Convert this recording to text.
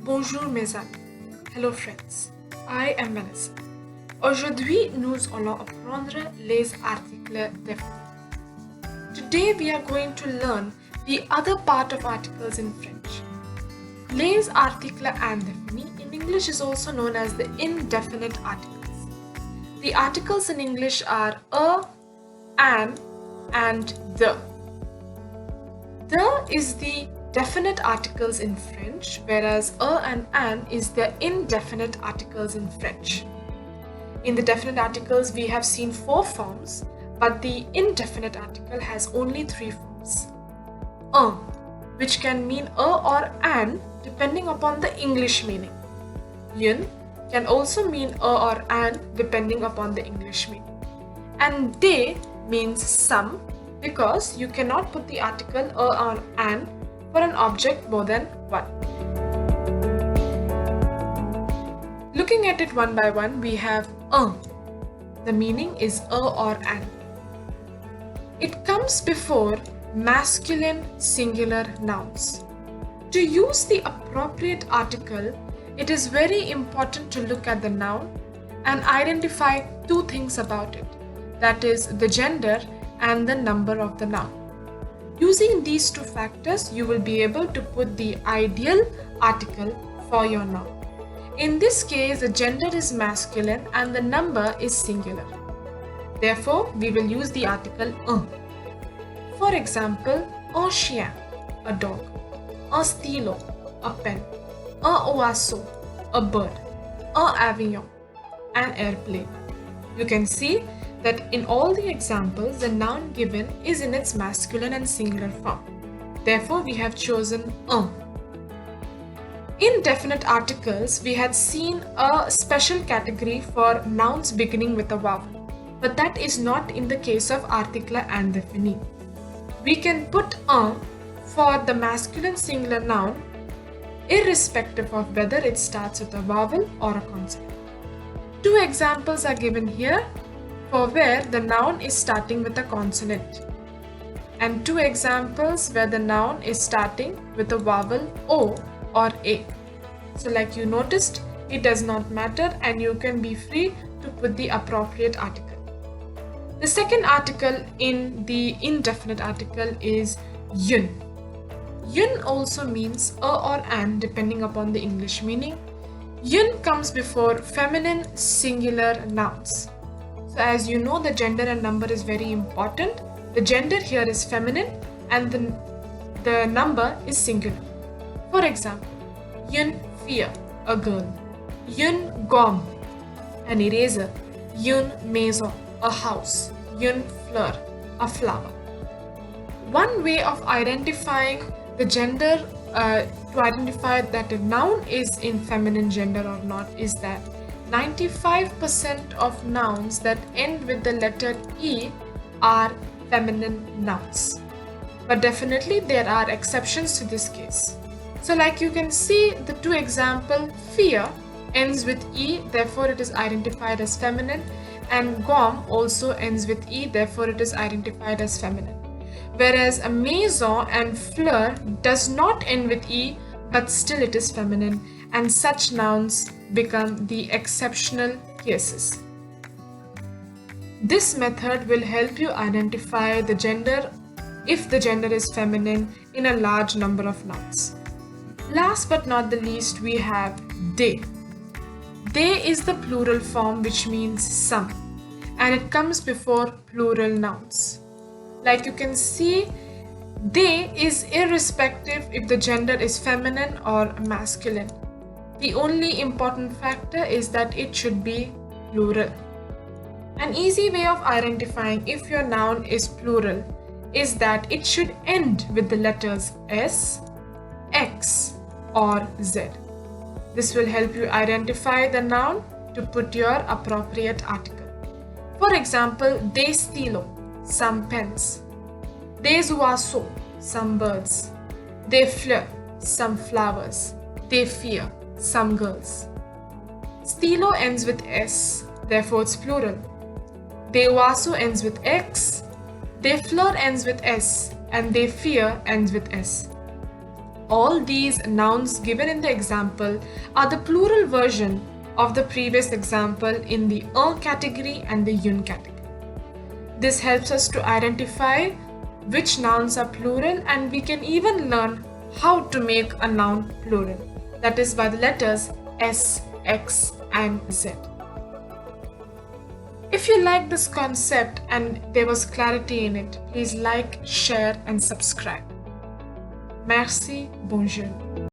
Bonjour mes amis. Hello friends. I am Vanessa. Aujourd'hui, nous allons apprendre les articles définis. Today we are going to learn the other part of articles in French. Les articles indéfinis in English is also known as the indefinite articles. The articles in English are an, and the. The is the definite articles in French, whereas and an is the indefinite articles in French. In the definite articles, we have seen 4 forms, but the indefinite article has only 3 forms. Which can mean or an depending upon the English meaning. Une can also mean or an depending upon the English meaning. And de means some, because you cannot put the article or an for an object more than one. Looking at it one by one, we have The meaning is or an. It comes before masculine singular nouns. To use the appropriate article, it is very important to look at the noun and identify 2 things about it, that is the gender and the number of the noun. Using these 2 factors, you will be able to put the ideal article for your noun. In this case, the gender is masculine and the number is singular. Therefore, we will use the article un. For example, un chien, a dog, un stylo, a pen, un oiseau, a bird, un avion, an airplane. You can see that in all the examples, the noun given is in its masculine and singular form. Therefore, we have chosen un. In definite articles, we had seen a special category for nouns beginning with a vowel, but that is not in the case of article indéfini. We can put un for the masculine singular noun irrespective of whether it starts with a vowel or a consonant. 2 examples are given here for where the noun is starting with a consonant, and 2 examples where the noun is starting with a vowel O or A. So like you noticed, it does not matter and you can be free to put the appropriate article. The second article in the indefinite article is une. Une also means or an depending upon the English meaning. Une comes before feminine singular nouns. So as you know, the gender and number is very important. The gender here is feminine and the number is singular. For example, une fille, a girl. Une gomme, an eraser. Une maison, a house. Une fleur, a flower. One way of identifying the gender, to identify that a noun is in feminine gender or not, is that 95% of nouns that end with the letter E are feminine nouns. But definitely there are exceptions to this case. So like you can see the 2 example, fear ends with E, therefore it is identified as feminine, and gomme also ends with E, therefore it is identified as feminine. Whereas a maison and fleur does not end with E, but still it is feminine, and such nouns become the exceptional cases. This method will help you identify the gender if the gender is feminine in a large number of nouns. Last but not the least, we have de. De is the plural form, which means some, and it comes before plural nouns. Like you can see, de is irrespective if the gender is feminine or masculine. The only important factor is that it should be plural. An easy way of identifying if your noun is plural is that it should end with the letters S, X, or Z. This will help you identify the noun to put your appropriate article. For example, des stylos, some pens. Des oiseaux, some birds. Des fleurs, some flowers. Des filles, some girls. Stylo ends with S, therefore it's plural. Des oiseaux ends with X. Des fleurs ends with S, and des filles ends with S. All these nouns given in the example are the plural version of the previous example in the un category and the un category. This helps us to identify which nouns are plural, and we can even learn how to make a noun plural, that is by the letters S, X, and Z. If you like this concept and there was clarity in it, please like, share, and subscribe. Merci, bonjour.